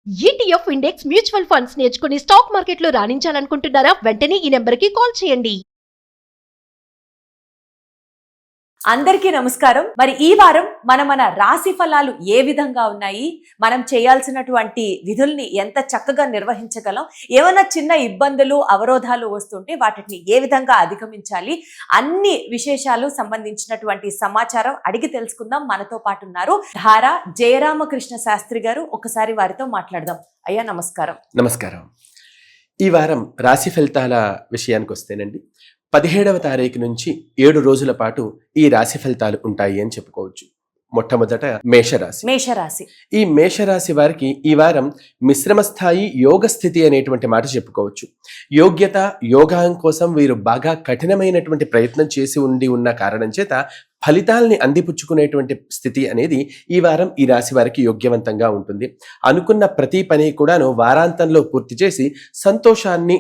ETF index mutual funds నేర్చుకుని stock మార్కెట్లో రాణించాలనుకుంటున్నారా? వెంటనే ఈ నెంబర్కి కాల్ చేయండి. అందరికీ నమస్కారం. మరి ఈ వారం మన రాశి ఫలాలు ఏ విధంగా ఉన్నాయి, మనం చేయాల్సినటువంటి విధుల్ని ఎంత చక్కగా నిర్వహించగలం, ఏమైనా చిన్న ఇబ్బందులు అవరోధాలు వస్తుంటే వాటిని ఏ విధంగా అధిగమించాలి, అన్ని విశేషాలు సంబంధించినటువంటి సమాచారం అడిగి తెలుసుకుందాం. మనతో పాటు ఉన్నారు ధారా జయరామకృష్ణ శాస్త్రి గారు. ఒకసారి వారితో మాట్లాడదాం. అయ్యా నమస్కారం. నమస్కారం. ఈ వారం రాశి ఫలితాల విషయానికి వస్తేనండి, 17వ తారీఖు నుంచి 7 రోజుల పాటు ఈ రాశి ఫలితాలు ఉంటాయి అని చెప్పుకోవచ్చు. మొట్టమొదట మేషరాశి. ఈ మేషరాశి వారికి ఈ వారం మిశ్రమ స్థాయి యోగ స్థితి అనేటువంటి మాట చెప్పుకోవచ్చు. యోగ్యత యోగం కోసం వీరు బాగా కఠినమైనటువంటి ప్రయత్నం చేసి ఉన్న కారణం చేత ఫలితాలని అందిపుచ్చుకునేటువంటి స్థితి అనేది ఈ వారం ఈ రాశి వారికి యోగ్యవంతంగా ఉంటుంది. అనుకున్న ప్రతి పని కూడాను వారాంతంలో పూర్తి చేసి సంతోషాన్ని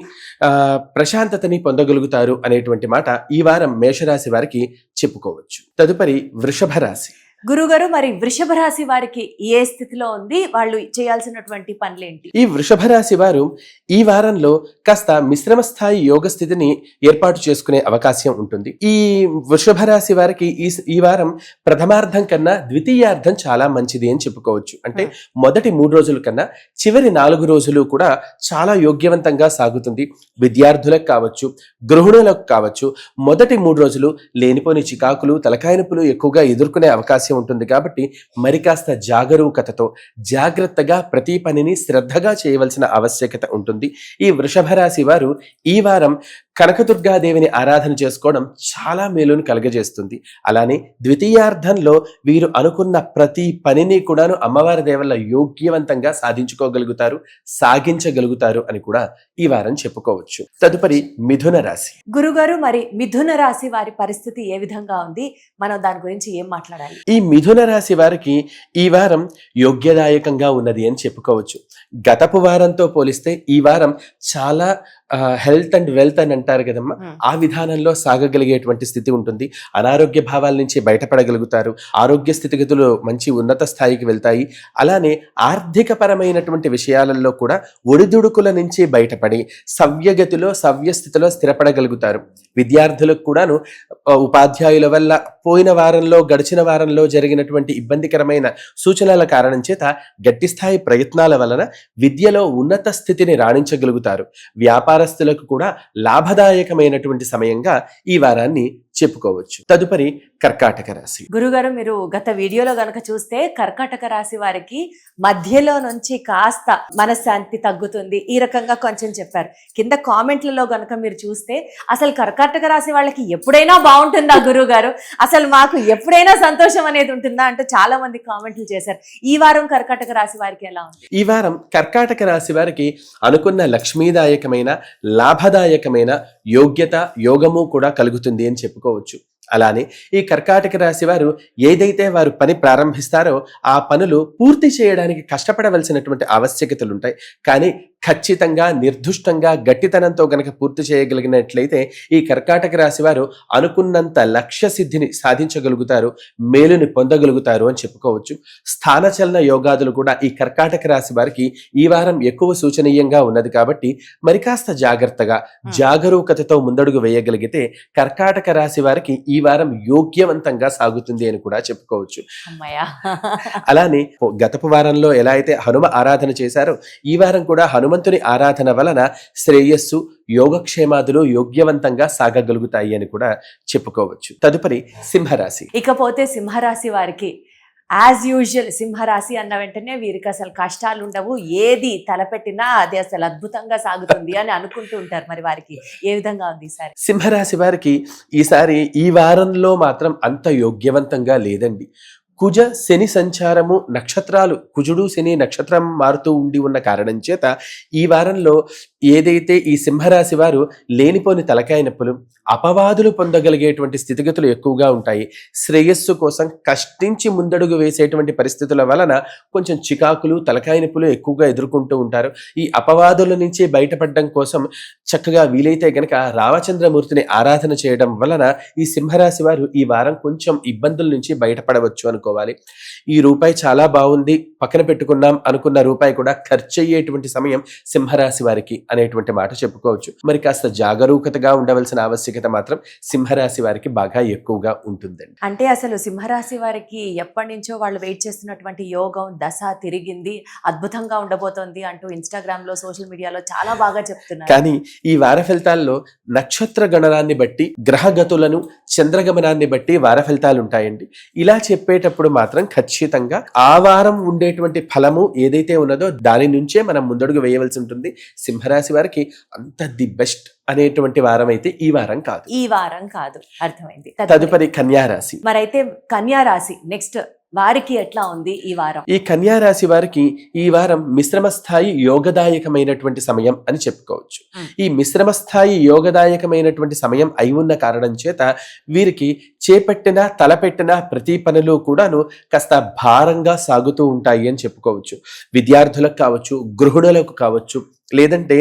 ప్రశాంతతని పొందగలుగుతారు అనేటువంటి మాట ఈ వారం మేషరాశి వారికి చెప్పుకోవచ్చు. తదుపరి వృషభ రాశి. గురుగారు, మరి వృషభ రాశి వారికి ఏ స్థితిలో ఉంది, వాళ్ళు చేయాల్సినటువంటి పనులేంటి? ఈ వృషభ రాశి వారు ఈ వారంలో కాస్త మిశ్రమ స్థాయి యోగ స్థితిని ఏర్పాటు చేసుకునే అవకాశం ఉంటుంది. ఈ వృషభ రాశి వారికి ఈ వారం ప్రథమార్థం కన్నా ద్వితీయార్థం చాలా మంచిది అని చెప్పుకోవచ్చు. అంటే మొదటి 3 రోజుల కన్నా చివరి 4 రోజులు కూడా చాలా యోగ్యవంతంగా సాగుతుంది. విద్యార్థులకు కావచ్చు, గృహిణులకు కావచ్చు, మొదటి 3 రోజులు లేనిపోని చికాకులు, తలకాయ నొప్పులు ఎక్కువగా ఎదుర్కొనే అవకాశం ఉంటుంది. కాబట్టి మరి కాస్త జాగరూకతతో జాగ్రత్తగా ప్రతి పనిని శ్రద్ధగా చేయవలసిన ఆవశ్యకత ఉంటుంది. ఈ వృషభ రాశి వారు ఈ వారం కనకదుర్గాదేవిని ఆరాధన చేసుకోవడం చాలా మేలును కలగజేస్తుంది. అలానే ద్వితీయార్థంలో వీరు అనుకున్న ప్రతి పనిని కూడాను అమ్మవారి దేవల్ల యోగ్యవంతంగా సాగించగలుగుతారు అని కూడా ఈ వారం చెప్పుకోవచ్చు. తదుపరి మిథున రాశి. గురుగారు, మరి మిథున రాశి వారి పరిస్థితి ఏ విధంగా ఉంది, మనం దాని గురించి ఏం మాట్లాడాలి? ఈ మిథున రాశి వారికి ఈ వారం యోగ్యదాయకంగా ఉన్నది అని చెప్పుకోవచ్చు. గతపు వారంతో పోలిస్తే ఈ వారం చాలా హెల్త్ అండ్ వెల్త్ అని అంటారు కదమ్మా, ఆ విధానంలో సాగగలిగేటువంటి స్థితి ఉంటుంది. అనారోగ్య భావాల నుంచి బయటపడగలుగుతారు. ఆరోగ్య స్థితిగతులు మంచి ఉన్నత స్థాయికి వెళ్తాయి. అలానే ఆర్థిక పరమైనటువంటి విషయాలలో కూడా ఒడిదుడుకుల నుంచి బయటపడి సవ్యగతిలో సవ్యస్థితిలో స్థిరపడగలుగుతారు. విద్యార్థులకు కూడాను ఉపాధ్యాయుల వల్ల గడిచిన వారంలో జరిగినటువంటి ఇబ్బందికరమైన సూచనల కారణం చేత గట్టి స్థాయి ప్రయత్నాల వలన విద్యలో ఉన్నత స్థితిని రాణించగలుగుతారు. వ్యాపారస్తులకు కూడా లాభదాయకమైనటువంటి సమయంగా ఈ వారాన్ని చెప్పుకోవచ్చు. తదుపరి కర్కాటక రాశి. గురుగారు, మీరు గత వీడియోలో గనక చూస్తే కర్కాటక రాశి వారికి మధ్యలో నుంచి కాస్త మనశ్శాంతి తగ్గుతుంది, ఈ రకంగా కొంచెం చెప్పారు. కింద కామెంట్లలో గనక మీరు చూస్తే అసలు కర్కాటక రాశి వాళ్ళకి ఎప్పుడైనా బాగుంటుందా గురుగారు, అసలు మాకు ఎప్పుడైనా సంతోషం అనేది ఉంటుందా అంటూ చాలా మంది కామెంట్లు చేశారు. ఈ వారం కర్కాటక రాశి వారికి ఎలా ఉంది? ఈ వారం కర్కాటక రాశి వారికి అనుకున్న లక్ష్మీదాయకమైన లాభదాయకమైన యోగ్యత యోగము కూడా కలుగుతుంది అని చెప్పుకోవచ్చు. అలానే ఈ కర్కాటక రాశి వారు ఏదైతే వారు పని ప్రారంభిస్తారో ఆ పనులు పూర్తి చేయడానికి కష్టపడవలసినటువంటి ఆవశ్యకతలు ఉంటాయి. కానీ ఖచ్చితంగా నిర్దుష్టంగా గట్టితనంతో గనక పూర్తి చేయగలిగినట్లయితే ఈ కర్కాటక రాశి వారు అనుకున్నంత లక్ష్య సిద్ధిని సాధించగలుగుతారు, మేలుని పొందగలుగుతారు అని చెప్పుకోవచ్చు. స్థానచలన యోగాదులు కూడా ఈ కర్కాటక రాశి వారికి ఈ వారం ఎక్కువ సూచనీయంగా ఉన్నది. కాబట్టి మరి కాస్త జాగ్రత్తగా జాగరూకతతో ముందడుగు వేయగలిగితే కర్కాటక రాశి వారికి ఈ వారం యోగ్యవంతంగా సాగుతుంది అని కూడా చెప్పుకోవచ్చు. అలానే గతపు వారంలో ఎలా అయితే హనుమ ఆరాధన చేశారో ఈ వారం కూడా హనుమంతుని ఆరాధన వలన శ్రేయస్సు యోగక్షేమాదులు యోగ్యవంతంగా సాగగలుగుతాయి అని కూడా చెప్పుకోవచ్చు. తదుపరి సింహరాశి. ఇకపోతే సింహరాశి వారికి యాజ్ యూజువల్ సింహరాశి అన్న వెంటనే వీరికి అసలు కష్టాలు ఉండవు, ఏది తలపెట్టినా అది అసలు అద్భుతంగా సాగుతుంది అని అనుకుంటూ ఉంటారు. మరి వారికి ఏ విధంగా ఉంది ఈసారి? సింహరాశి వారికి ఈసారి ఈ వారంలో మాత్రం అంత యోగ్యవంతంగా లేదండి. కుజ శని సంచారము, నక్షత్రాలు కుజుడు శని నక్షత్రం మారుతూ ఉన్న కారణం చేత ఈ వారంలో ఏదైతే ఈ సింహరాశి వారు లేనిపోని తలకాయ నొప్పులు, అపవాదులు పొందగలిగేటువంటి స్థితిగతులు ఎక్కువగా ఉంటాయి. శ్రేయస్సు కోసం కష్టించి ముందడుగు వేసేటువంటి పరిస్థితుల వలన కొంచెం చికాకులు, తలకాయ నొప్పులు ఎక్కువగా ఎదుర్కొంటూ ఉంటారు. ఈ అపవాదుల నుంచి బయటపడడం కోసం చక్కగా వీలైతే గనక రామచంద్రమూర్తిని ఆరాధన చేయడం వలన ఈ సింహరాశి వారు ఈ వారం కొంచెం ఇబ్బందుల నుంచి బయటపడవచ్చు అనుకోవాలి. ఈ రూపాయి చాలా బాగుంది, పక్కన పెట్టుకున్నాం అనుకున్న రూపాయి కూడా ఖర్చు అయ్యేటువంటి సమయం సింహరాశి వారికి అనేటువంటి మాట చెప్పుకోవచ్చు. మరి కాస్త జాగరూకతగా ఉండవలసిన ఆవశ్యకత మాత్రం సింహరాశి వారికి బాగా ఎక్కువగా ఉంటుందండి. అంటే అసలు సింహరాశి వారికి ఎప్పటి నుంచో వాళ్ళు వెయిట్ చేస్తున్నటువంటి యోగం దశ తిరిగింది, అద్భుతంగా ఉండబోతోంది అంటూ ఇన్స్టాగ్రామ్ లో, సోషల్ మీడియాలో చాలా బాగా చెప్తున్నారు. కానీ ఈ వార ఫలితాల్లో నక్షత్ర గణనాన్ని బట్టి, గ్రహగతులను, చంద్రగమనాన్ని బట్టి వార ఫలితాలు ఉంటాయండి. ఇలా చెప్పేటప్పుడు మాత్రం ఖచ్చితంగా ఆ వారం ఉండేటువంటి ఫలము ఏదైతే ఉన్నదో దాని నుంచే మనం ముందడుగు వేయవలసి ఉంటుంది. సింహరాశి వారికి అంత ది బెస్ట్ అనేటువంటి వారం అయితే ఈ వారం కాదు. ఈ వారం కాదు, అర్థమైంది. తదుపరి కన్యా రాశి. మరైతే కన్యా రాశి నెక్స్ట్ వారికి ఎట్లా ఉంది ఈ వారం? ఈ కన్యా రాశి వారికి ఈ వారం మిశ్రమ స్థాయి యోగదాయకమైనటువంటి సమయం అని చెప్పుకోవచ్చు. ఈ మిశ్రమ స్థాయి యోగదాయకమైనటువంటి సమయం అయి ఉన్న కారణం చేత వీరికి చేపట్టిన, తలపెట్టిన ప్రతి పనులు కూడాను కాస్త భారంగా సాగుతూ ఉంటాయి అని చెప్పుకోవచ్చు. విద్యార్థులకు కావచ్చు, గృహిణులకు కావచ్చు, లేదంటే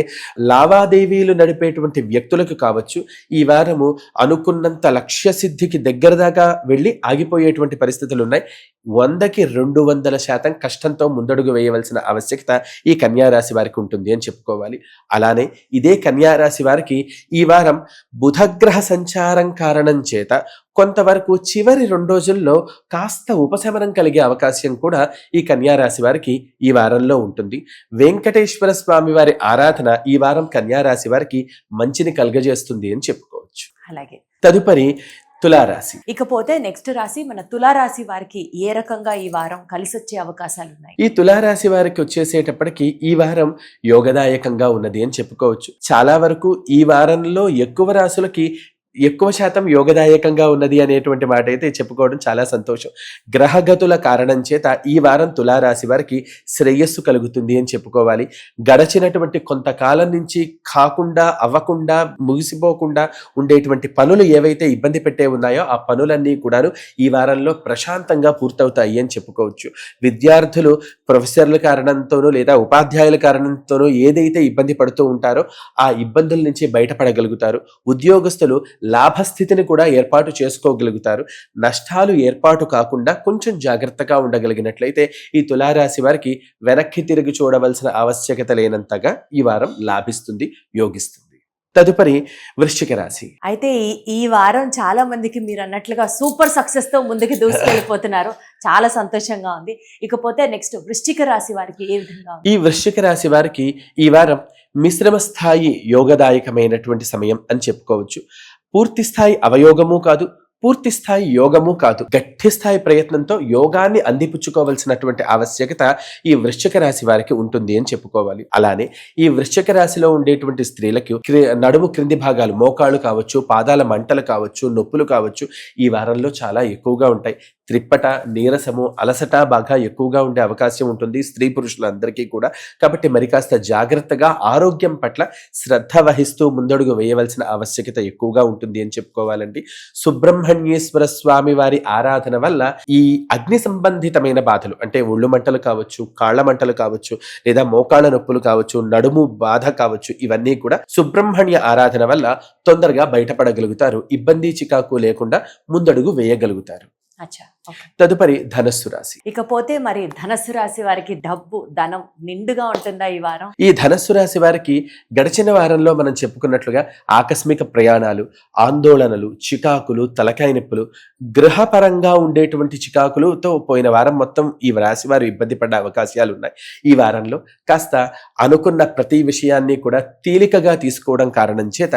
లావాదేవీలు నడిపేటువంటి వ్యక్తులకు కావచ్చు, ఈ వారము అనుకున్నంత లక్ష్య సిద్ధికి దగ్గర దాకా వెళ్ళి ఆగిపోయేటువంటి పరిస్థితులు ఉన్నాయి. 100కి 200% కష్టంతో ముందడుగు వేయవలసిన ఆవశ్యకత ఈ కన్యారాశి వారికి ఉంటుంది అని చెప్పుకోవాలి. అలానే ఇదే కన్యారాశి వారికి ఈ వారం బుధగ్రహ సంచారం కారణం చేత కొంతవరకు చివరి 2 రోజుల్లో కాస్త ఉపశమనం కలిగే అవకాశం కూడా ఈ కన్యారాశి వారికి ఈ వారంలో ఉంటుంది. వెంకటేశ్వర స్వామి వారి ఆరాధన ఈ వారం కన్యారాశి వారికి మంచిని కలుగజేస్తుంది అని చెప్పుకోవచ్చు. అలాగే తదుపరి తులారాశి. ఇకపోతే నెక్స్ట్ రాశి మన తులారాశి వారికి ఏ రకంగా ఈ వారం కలిసి వచ్చే అవకాశాలు ఉన్నాయి? ఈ తులారాశి వారికి వచ్చేసేటప్పటికి ఈ వారం యోగదాయకంగా ఉన్నది అని చెప్పుకోవచ్చు. చాలా వరకు ఈ వారంలో ఎక్కువ రాశులకి ఎక్కువ శాతం యోగదాయకంగా ఉన్నది అనేటువంటి మాట అయితే చెప్పుకోవడం చాలా సంతోషం. గ్రహగతుల కారణం చేత ఈ వారం తులారాశి వారికి శ్రేయస్సు కలుగుతుంది అని చెప్పుకోవాలి. గడచినటువంటి కొంతకాలం నుంచి కాకుండా, అవ్వకుండా, ముగిసిపోకుండా ఉండేటువంటి పనులు ఏవైతే ఇబ్బంది పెట్టే ఉన్నాయో ఆ పనులన్నీ కూడాను ఈ వారంలో ప్రశాంతంగా పూర్తవుతాయి అని చెప్పుకోవచ్చు. విద్యార్థులు ప్రొఫెసర్ల కారణంతోనూ లేదా ఉపాధ్యాయుల కారణంతోనూ ఏదైతే ఇబ్బంది పడుతూ ఉంటారో ఆ ఇబ్బందుల నుంచి బయటపడగలుగుతారు. ఉద్యోగస్తులు లాభస్థితిని కూడా ఏర్పాటు చేసుకోగలుగుతారు. నష్టాలు ఏర్పాటు కాకుండా కొంచెం జాగ్రత్తగా ఉండగలిగినట్లయితే ఈ తులారాశి వారికి వెనక్కి తిరిగి చూడవలసిన ఆవశ్యకత లేనంతగా ఈ వారం లాభిస్తుంది, యోగిస్తుంది. తదుపరి వృశ్చిక రాశి. అయితే ఈ వారం చాలా మందికి మీరు అన్నట్లుగా సూపర్ సక్సెస్ తో ముందుకు దూసుకెళ్ళిపోతున్నారు. చాలా సంతోషంగా ఉంది. ఇకపోతే నెక్స్ట్ వృశ్చిక రాశి వారికి ఏ విధంగా ఉంది? ఈ వృశ్చిక రాశి వారికి ఈ వారం మిశ్రమ స్థాయి యోగదాయకమైనటువంటి సమయం అని చెప్పుకోవచ్చు. పూర్తి స్థాయి అవయోగము కాదు, పూర్తి స్థాయి యోగము కాదు. గట్టి స్థాయి ప్రయత్నంతో యోగాన్ని అందిపుచ్చుకోవాల్సినటువంటి ఆవశ్యకత ఈ వృశ్చిక రాశి వారికి ఉంటుంది అని చెప్పుకోవాలి. అలానే ఈ వృశ్చిక రాశిలో ఉండేటువంటి స్త్రీలకు నడుము క్రింది భాగాలు, మోకాళ్ళు కావచ్చు, పాదాల మంటలు కావచ్చు, నొప్పులు కావచ్చు ఈ వారంలో చాలా ఎక్కువగా ఉంటాయి. త్రిప్పట, నీరసము, అలసట బాగా ఎక్కువగా ఉండే అవకాశం ఉంటుంది స్త్రీ పురుషులందరికీ కూడా. కాబట్టి మరి కాస్త జాగ్రత్తగా ఆరోగ్యం పట్ల శ్రద్ధ వహిస్తూ ముందడుగు వేయవలసిన ఆవశ్యకత ఎక్కువగా ఉంటుంది అని చెప్పుకోవాలండి. సుబ్రహ్మణ్యేశ్వర స్వామి వారి ఆరాధన వల్ల ఈ అగ్ని సంబంధితమైన బాధలు అంటే ఒళ్ళు మంటలు కావచ్చు, కాళ్ల మంటలు కావచ్చు, లేదా మోకాళ్ళ నొప్పులు కావచ్చు, నడుము బాధ కావచ్చు, ఇవన్నీ కూడా సుబ్రహ్మణ్య ఆరాధన వల్ల తొందరగా బయటపడగలుగుతారు. ఇబ్బంది చికాకు లేకుండా ముందడుగు వేయగలుగుతారు. తదుపరి ధనస్సు రాశి. ఇకపోతే మరి ధనస్సు రాశి వారికి డబ్బు, ధనం నిండుగా ఉంటుందా ఈ వారం? ఈ ధనస్సు రాశి వారికి గడిచిన వారంలో మనం చెప్పుకున్నట్లుగా ఆకస్మిక ప్రయాణాలు, ఆందోళనలు, చికాకులు, తలకాయ నొప్పులు, గృహపరంగా ఉండేటువంటి చికాకులతో పోయిన వారం మొత్తం ఈ రాశి వారు ఇబ్బంది పడ్డ అవకాశాలు ఉన్నాయి. ఈ వారంలో కాస్త అనుకున్న ప్రతి విషయాన్ని కూడా తేలికగా తీసుకోవడం కారణం చేత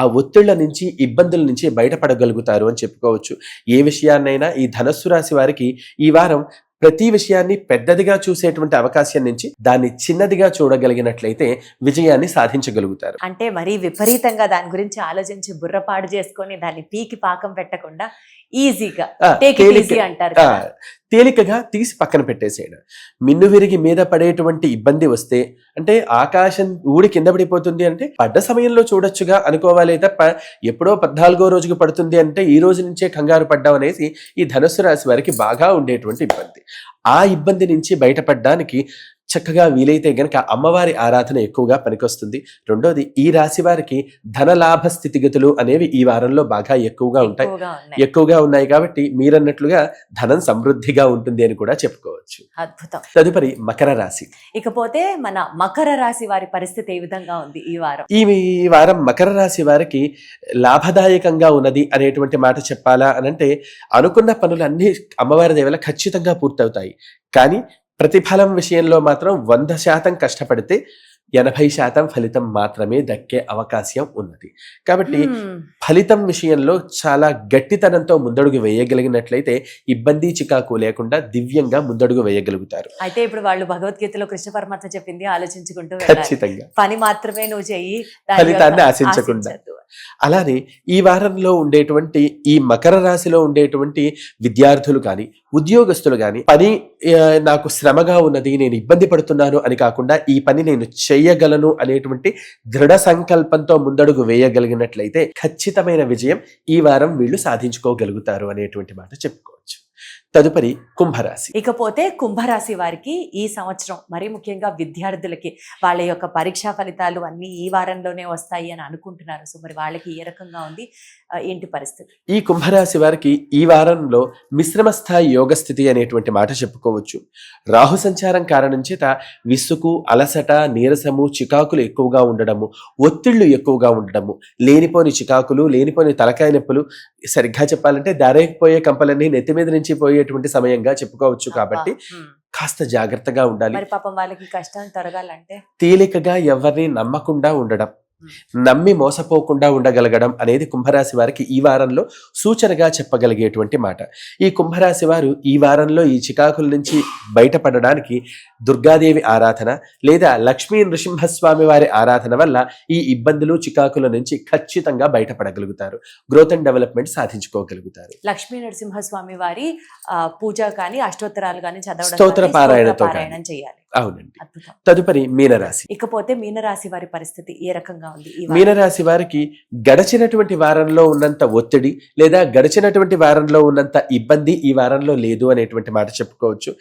ఆ ఒత్తిళ్ల నుంచి, ఇబ్బందుల నుంచి బయటపడగలుగుతారు అని చెప్పుకోవచ్చు. ఏ విషయాన్నైనా ఈ ధనస్సు రాశి వారికి ఈ వారం ప్రతి విషయాన్ని పెద్దదిగా చూసేటువంటి అవకాశం నుంచి దాన్ని చిన్నదిగా చూడగలిగినట్లయితే విజయాన్ని సాధించగలుగుతారు. అంటే మరీ విపరీతంగా దాని గురించి ఆలోచించి బుర్రపాడు చేసుకొని దాన్ని పీకి పాకం పెట్టకుండా ఈజీగా ఆ, టేక్ ఇట్ ఈజీ అంటారు ఆ, కదా. తేలికగా తీసి పక్కన పెట్టేసేయడం. మిన్ను విరిగి మీద పడేటువంటి ఇబ్బంది వస్తే, అంటే ఆకాశం ఊడి కింద పడిపోతుంది అంటే పడ్డ సమయంలో చూడొచ్చుగా అనుకోవాలి తప్ప ఎప్పుడో 14వ రోజుకు పడుతుంది అంటే ఈ రోజు నుంచే కంగారు పడ్డాం అనేసి ఈ ధనుస్సు రాశి వారికి బాగా ఉండేటువంటి ఇబ్బంది. ఆ ఇబ్బంది నుంచి బయటపడడానికి చక్కగా వీలైతే గనక అమ్మవారి ఆరాధన ఎక్కువగా పనికొస్తుంది. రెండోది, ఈ రాశి వారికి ధనలాభ స్థితిగతులు అనేవి ఈ వారంలో బాగా ఎక్కువగా ఉంటాయి. ఎక్కువగా ఉన్నాయి కాబట్టి మీరన్నట్లుగా ధనం సమృద్ధిగా ఉంటుంది అని కూడా చెప్పుకోవచ్చు. అద్భుతం. తదుపరి మకర రాశి. ఇకపోతే మన మకర రాశి వారి పరిస్థితి ఏ విధంగా ఉంది ఈ వారం? ఈ వారం మకర రాశి వారికి లాభదాయకంగా ఉన్నది అనేటువంటి మాట చెప్పాలా అనంటే, అనుకున్న పనులు అన్ని అమ్మవారి దేవల ఖచ్చితంగా పూర్తవుతాయి. కానీ ప్రతిఫలం విషయంలో మాత్రం 100% కష్టపడితే 80% ఫలితం మాత్రమే దక్కే అవకాశం ఉన్నది. కాబట్టి ఫలితం విషయంలో చాలా గట్టితనంతో ముందడుగు వేయగలిగినట్లయితే ఇబ్బంది చికాకు లేకుండా దివ్యంగా ముందడుగు వేయగలుగుతారు. అయితే ఇప్పుడు వాళ్ళు భగవద్గీతలో కృష్ణ పరమాత్మ చెప్పింది ఆలోచించుకుంటూ ఖచ్చితంగా పని మాత్రమే నువ్వు చెయ్యి, ఫలితాన్ని ఆశించకుండా. అలానే ఈ వారంలో ఉండేటువంటి ఈ మకర రాశిలో ఉండేటువంటి విద్యార్థులు కానీ ఉద్యోగస్తులు కానీ పని నాకు శ్రమగా ఉన్నది, నేను ఇబ్బంది పడుతున్నాను అని కాకుండా ఈ పని నేను చేయగలను అనేటువంటి దృఢ సంకల్పంతో ముందడుగు వేయగలిగినట్లయితే ఖచ్చితమైన విజయం ఈ వారం వీళ్ళు సాధించుకోగలుగుతారు అనేటువంటి మాట చెప్పుకోవచ్చు. తదుపరి కుంభరాశి. ఇకపోతే కుంభరాశి వారికి ఈ సంవత్సరం మరి ముఖ్యంగా విద్యార్థులకి వాళ్ళ యొక్క పరీక్షా ఫలితాలు అన్ని ఈ వారంలోనే వస్తాయి అని అనుకుంటున్నారు. సో మరి వాళ్ళకి ఏ రకంగా ఉంది, ఏంటి పరిస్థితి? ఈ కుంభరాశి వారికి ఈ వారంలో మిశ్రమ స్థాయి యోగ స్థితి అనేటువంటి మాట చెప్పుకోవచ్చు. రాహు సంచారం కారణం చేత విసుగు, అలసట, నీరసము, చికాకులు ఎక్కువగా ఉండడము, ఒత్తిళ్లు ఎక్కువగా ఉండడము, లేనిపోని చికాకులు, లేనిపోని తలకాయ నొప్పులు, సరిగ్గా చెప్పాలంటే దారేకపోయే కంపలన్నీ నెత్తి మీద నుంచి పోయేటువంటి సమయంగా చెప్పుకోవచ్చు. కాబట్టి కాస్త జాగ్రత్తగా ఉండాలి. మరి పాపం వాళ్ళకి కష్టం తొలగాలంటే తేలికగా ఎవరిని నమ్మకుండా ఉండడం, నమ్మి మోసపోకుండా ఉండగలగడం అనేది కుంభరాశి వారికి ఈ వారంలో సూచనగా చెప్పగలిగేటువంటి మాట. ఈ కుంభరాశి వారు ఈ వారంలో ఈ చికాకుల నుంచి బయటపడడానికి దుర్గాదేవి ఆరాధన లేదా లక్ష్మీ నృసింహస్వామి వారి ఆరాధన వల్ల ఈ ఇబ్బందులు చికాకుల నుంచి ఖచ్చితంగా బయటపడగలుగుతారు. గ్రోత్ అండ్ డెవలప్మెంట్ సాధించుకోగలుగుతారు. లక్ష్మీ నరసింహస్వామి వారి పూజ కానీ అష్టోత్తరాలు కానీ చదవడం, స్తోత్ర పారాయణం చేయాలి. అవునండి. తదుపరి మీనరాశి. ఇకపోతే మీనరాశి వారి పరిస్థితి ఏ రకంగా ఉంది? మీనరాశి వారికి గడిచినటువంటి వారంలో ఉన్నంత ఒత్తిడి లేదా గడిచినటువంటి వారంలో ఉన్నంత ఇబ్బంది ఈ వారంలో లేదు అనేటువంటి మాట చెప్పుకోవచ్చు.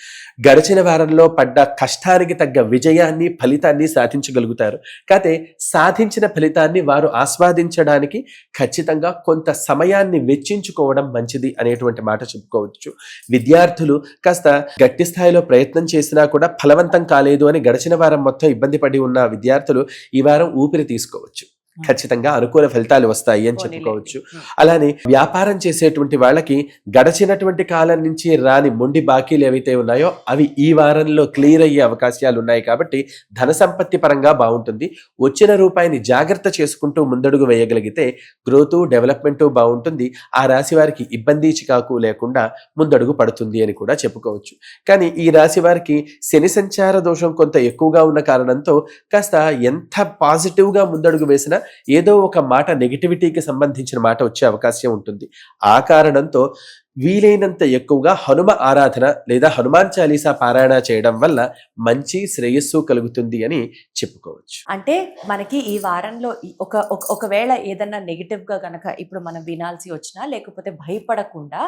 గడిచిన వారంలో పడ్డ కష్టానికి తగ్గ విజయాన్ని, ఫలితాన్ని సాధించగలుగుతారు. కాకపోతే సాధించిన ఫలితాన్ని వారు ఆస్వాదించడానికి ఖచ్చితంగా కొంత సమయాన్ని వెచ్చించుకోవడం మంచిది అనేటువంటి మాట చెప్పుకోవచ్చు. విద్యార్థులు కాస్త గట్టి స్థాయిలో ప్రయత్నం చేసినా కూడా ఫలవంతం కాలేదు అని గడిచిన వారం మొత్తం ఇబ్బంది పడి ఉన్న విద్యార్థులు ఈ వారం ఊపిరి తీసుకోవచ్చు. ఖచ్చితంగా అనుకూల ఫలితాలు వస్తాయి అని చెప్పుకోవచ్చు. అలానే వ్యాపారం చేసేటువంటి వాళ్ళకి గడిచినటువంటి కాలం నుంచి రాని మొండి బాకీలు ఏవైతే ఉన్నాయో అవి ఈ వారంలో క్లియర్ అయ్యే అవకాశాలు ఉన్నాయి. కాబట్టి ధన సంపత్తి పరంగా బాగుంటుంది. వచ్చిన రూపాయిని జాగ్రత్త చేసుకుంటూ ముందడుగు వేయగలిగితే గ్రోత్, డెవలప్మెంట్ బాగుంటుంది. ఆ రాశి వారికి ఇబ్బంది చికాకు లేకుండా ముందడుగు పడుతుంది అని కూడా చెప్పుకోవచ్చు. కానీ ఈ రాశి వారికి శని సంచార దోషం కొంత ఎక్కువగా ఉన్న కారణంతో కాస్త ఎంత పాజిటివ్గా ముందడుగు వేసినా ఏదో ఒక మాట నెగిటివిటీకి సంబంధించిన మాట వచ్చే అవకాశం ఉంటుంది. ఆ కారణంతో వీలైనంత ఎక్కువగా హనుమ ఆరాధన లేదా హనుమాన్ చాలీసా పారాయణ చేయడం వల్ల మంచి శ్రేయస్సు కలుగుతుంది అని చెప్పుకోవచ్చు. అంటే మనకి ఈ వారంలో ఒకవేళ ఏదన్నా నెగిటివ్ గా గనక ఇప్పుడు మనం వినాల్సి వచ్చినా, లేకపోతే భయపడకుండా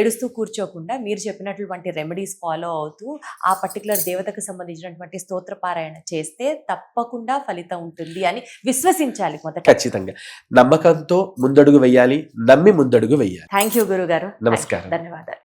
ఏడుస్తూ కూర్చోకుండా మీరు చెప్పినటువంటి రెమెడీస్ ఫాలో అవుతూ ఆ పర్టికులర్ దేవతకు సంబంధించినటువంటి స్తోత్ర పారాయణ చేస్తే తప్పకుండా ఫలితం ఉంటుంది అని విశ్వసించాలి. మొదట ఖచ్చితంగా నమ్మకంతో ముందడుగు వేయాలి, నమ్మి ముందడుగు వేయాలి. థ్యాంక్ యూ గురుగారు. నమస్కారం. ధన్యవాదాలు.